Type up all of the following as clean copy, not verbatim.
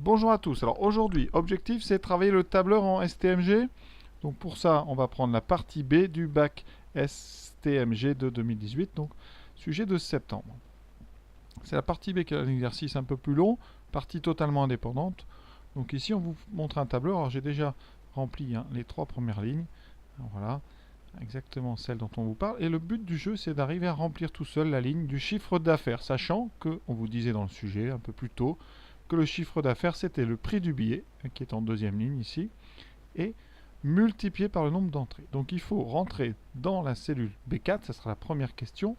Bonjour à tous. Alors aujourd'hui, objectif c'est de travailler le tableur en STMG. Donc pour ça, on va prendre la partie B du bac STMG de 2018, donc sujet de septembre. C'est la partie B qui est un exercice un peu plus long, partie totalement indépendante. Donc ici, on vous montre un tableur. Alors j'ai déjà rempli les 3 premières lignes. Alors, voilà, exactement celle dont on vous parle. Et le but du jeu, c'est d'arriver à remplir tout seul la ligne du chiffre d'affaires, sachant que, on vous disait dans le sujet un peu plus tôt, que le chiffre d'affaires, c'était le prix du billet, qui est en deuxième ligne ici, et multiplié par le nombre d'entrées. Donc il faut rentrer dans la cellule B4, ça sera la première question,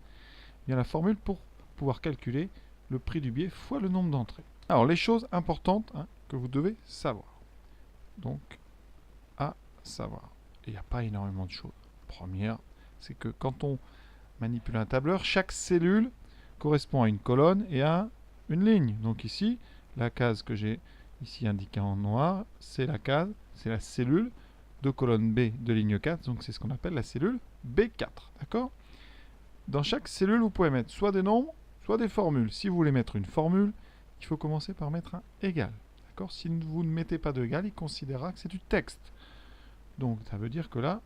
il y a la formule pour pouvoir calculer le prix du billet fois le nombre d'entrées. Alors les choses importantes que vous devez savoir. Donc, à savoir, il n'y a pas énormément de choses. Première, c'est que quand on manipule un tableur, chaque cellule correspond à une colonne et à une ligne. Donc ici, la case que j'ai ici indiquée en noir, c'est la case, c'est la cellule de colonne B de ligne 4, donc c'est ce qu'on appelle la cellule B4. D'accord? Dans chaque cellule, vous pouvez mettre soit des nombres, soit des formules. Si vous voulez mettre une formule, il faut commencer par mettre un égal. D'accord? Si vous ne mettez pas de égal, il considérera que c'est du texte. Donc ça veut dire que là,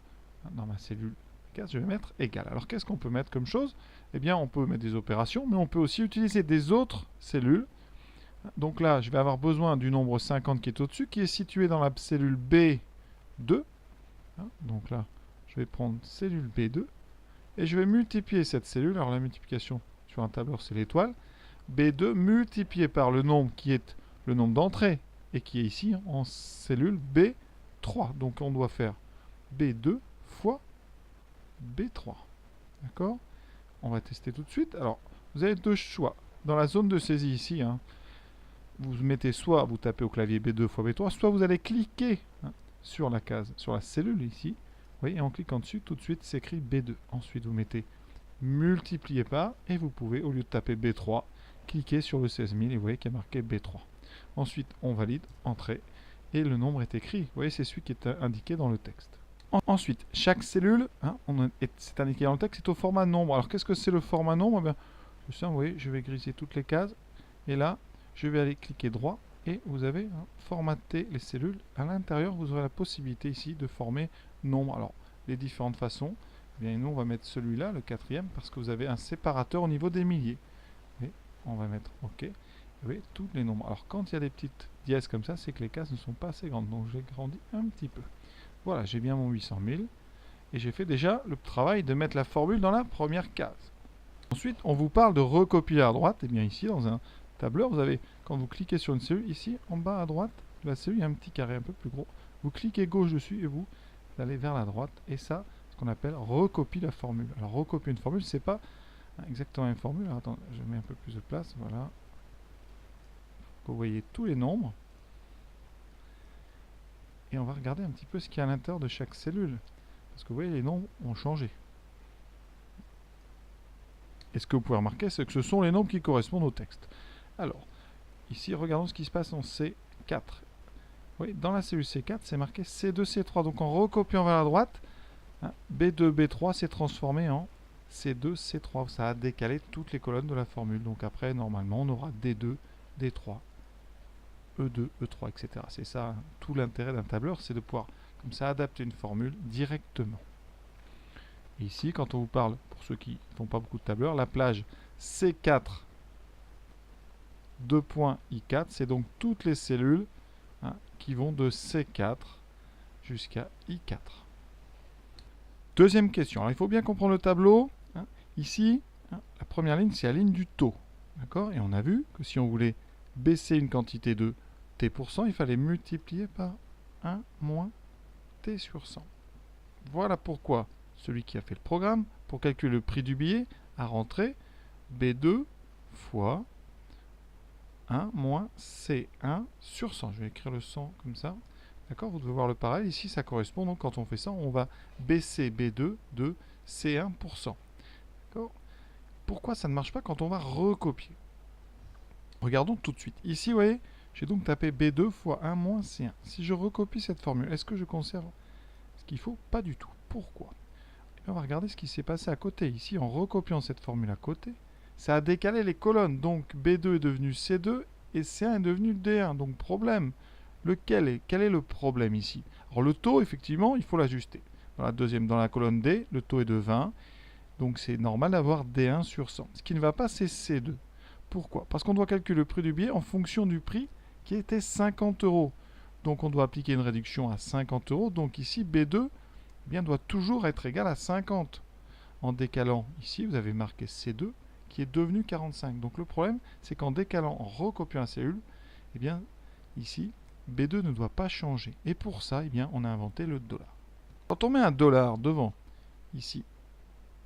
dans ma cellule 4, je vais mettre égal. Alors qu'est-ce qu'on peut mettre comme chose? Eh bien, on peut mettre des opérations, mais on peut aussi utiliser des autres cellules. Donc là, je vais avoir besoin du nombre 50 qui est au-dessus, qui est situé dans la cellule B2. Donc là, je vais prendre cellule B2, et je vais multiplier cette cellule. Alors la multiplication sur un tableur, c'est l'étoile. B2 multiplié par le nombre qui est le nombre d'entrées, et qui est ici en cellule B3. Donc on doit faire B2 fois B3. D'accord? On va tester tout de suite. Alors, vous avez deux choix. Dans la zone de saisie ici, vous mettez soit vous tapez au clavier B2 fois B3, soit vous allez cliquer sur la case, sur la cellule ici. Vous voyez, et en cliquant dessus, tout de suite, c'est écrit B2. Ensuite, vous mettez multiplié par, et vous pouvez, au lieu de taper B3, cliquer sur le 16 000 et vous voyez qu'il y a marqué B3. Ensuite, on valide, entrée, et le nombre est écrit. Vous voyez, c'est celui qui est indiqué dans le texte. Ensuite, chaque cellule, c'est indiqué dans le texte, c'est au format nombre. Alors, qu'est-ce que c'est le format nombre? Eh bien, vous voyez, je vais griser toutes les cases, et là, je vais aller cliquer droit, et vous avez formaté les cellules. À l'intérieur, vous aurez la possibilité ici de former nombre. Alors, les différentes façons, eh bien, nous, on va mettre celui-là, le quatrième, parce que vous avez un séparateur au niveau des milliers. Et on va mettre OK. Vous voyez, tous les nombres. Alors, quand il y a des petites dièses comme ça, c'est que les cases ne sont pas assez grandes. Donc, j'ai grandi un petit peu. Voilà, j'ai bien mon 800 000. Et j'ai fait déjà le travail de mettre la formule dans la première case. Ensuite, on vous parle de recopier à droite. Et bien ici, dans un tableur, vous avez, quand vous cliquez sur une cellule, ici, en bas à droite de la cellule, il y a un petit carré un peu plus gros. Vous cliquez gauche dessus et vous allez vers la droite. Et ça, ce qu'on appelle recopie la formule. Alors, recopier une formule, c'est pas exactement une formule. Alors, attends, je mets un peu plus de place. Voilà. Vous voyez tous les nombres. Et on va regarder un petit peu ce qu'il y a à l'intérieur de chaque cellule. Parce que vous voyez, les nombres ont changé. Et ce que vous pouvez remarquer, c'est que ce sont les nombres qui correspondent au texte. Alors, ici, regardons ce qui se passe en C4. Oui, dans la cellule C4, c'est marqué C2, C3. Donc en recopiant vers la droite, B2, B3 s'est transformé en C2, C3. Ça a décalé toutes les colonnes de la formule. Donc après, normalement, on aura D2, D3, E2, E3, etc. C'est ça, tout l'intérêt d'un tableur, c'est de pouvoir, comme ça, adapter une formule directement. Et ici, quand on vous parle, pour ceux qui ne font pas beaucoup de tableurs, la plage C4, 2.I4, c'est donc toutes les cellules qui vont de C4 jusqu'à I4. Deuxième question. Alors, il faut bien comprendre le tableau. Ici, la première ligne, c'est la ligne du taux. D'accord? Et on a vu que si on voulait baisser une quantité de T%, il fallait multiplier par 1 moins T sur 100. Voilà pourquoi celui qui a fait le programme, pour calculer le prix du billet, a rentré B2 fois 1 moins C1 sur 100. Je vais écrire le 100 comme ça. D'accord? Vous devez voir le pareil. Ici, ça correspond. Donc, quand on fait ça, on va baisser B2 de C1%. D'accord? Pourquoi ça ne marche pas quand on va recopier? Regardons tout de suite. Ici, vous voyez, j'ai donc tapé B2 fois 1 moins C1. Si je recopie cette formule, est-ce que je conserve ce qu'il faut? Pas du tout. Pourquoi? On va regarder ce qui s'est passé à côté. Ici, en recopiant cette formule à côté, ça a décalé les colonnes. Donc, B2 est devenu C2 et C1 est devenu D1. Donc problème. Quel est le problème ici? Alors le taux, effectivement, il faut l'ajuster. Dans la colonne D, le taux est de 20. Donc c'est normal d'avoir D1 sur 100. Ce qui ne va pas, c'est C2. Pourquoi? Parce qu'on doit calculer le prix du billet en fonction du prix qui était 50 euros. Donc on doit appliquer une réduction à 50 euros. Donc ici, B2 eh bien, doit toujours être égal à 50. En décalant, ici, vous avez marqué C2 qui est devenu 45. Donc le problème, c'est qu'en décalant, en recopiant la cellule, eh bien, ici, B2 ne doit pas changer. Et pour ça, eh bien, on a inventé le dollar. Quand on met un dollar devant, ici,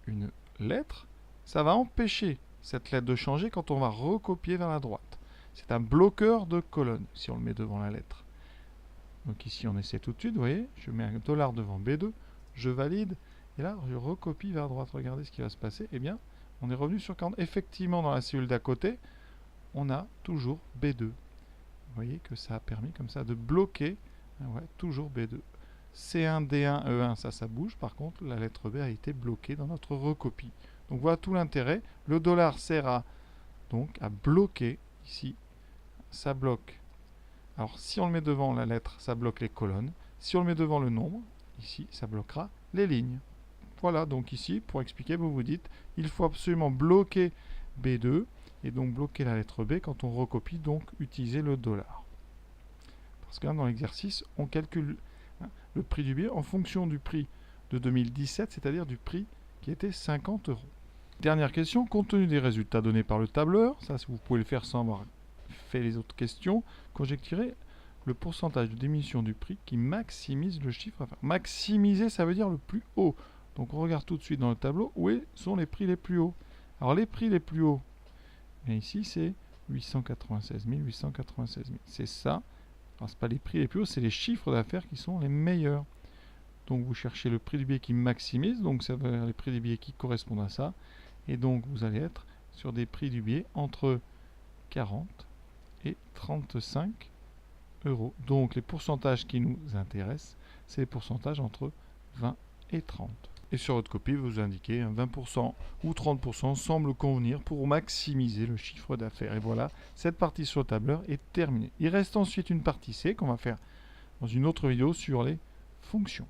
une lettre, ça va empêcher cette lettre de changer quand on va recopier vers la droite. C'est un bloqueur de colonne, si on le met devant la lettre. Donc ici, on essaie tout de suite, vous voyez, je mets un dollar devant B2, je valide, et là, je recopie vers droite. Regardez ce qui va se passer. Eh bien, on est revenu sur 40. Effectivement, dans la cellule d'à côté, on a toujours B2. Vous voyez que ça a permis comme ça de bloquer, ouais, toujours B2. C1, D1, E1, ça bouge. Par contre, la lettre B a été bloquée dans notre recopie. Donc voilà tout l'intérêt. Le dollar sert donc à bloquer ici. Ça bloque. Alors si on le met devant la lettre, ça bloque les colonnes. Si on le met devant le nombre, ici, ça bloquera les lignes. Voilà, donc ici, pour expliquer, vous vous dites, il faut absolument bloquer B2 et donc bloquer la lettre B quand on recopie, donc utiliser le dollar. Parce que là, dans l'exercice, on calcule le prix du billet en fonction du prix de 2017, c'est-à-dire du prix qui était 50 euros. Dernière question, compte tenu des résultats donnés par le tableur, ça vous pouvez le faire sans avoir fait les autres questions, conjecturez le pourcentage de diminution du prix qui maximise le chiffre d'affaires. Maximiser, ça veut dire le plus haut. Donc on regarde tout de suite dans le tableau où sont les prix les plus hauts. Alors les prix les plus hauts, bien ici c'est 896 000, 896 000. C'est ça. Alors, ce n'est pas les prix les plus hauts, c'est les chiffres d'affaires qui sont les meilleurs. Donc vous cherchez le prix du billet qui maximise, donc ça veut dire les prix des billets qui correspondent à ça. Et donc vous allez être sur des prix du billet entre 40 et 35 euros. Donc les pourcentages qui nous intéressent, c'est les pourcentages entre 20 et 30. Et sur votre copie, vous indiquez 20% ou 30% semble convenir pour maximiser le chiffre d'affaires. Et voilà, cette partie sur le tableur est terminée. Il reste ensuite une partie C qu'on va faire dans une autre vidéo sur les fonctions.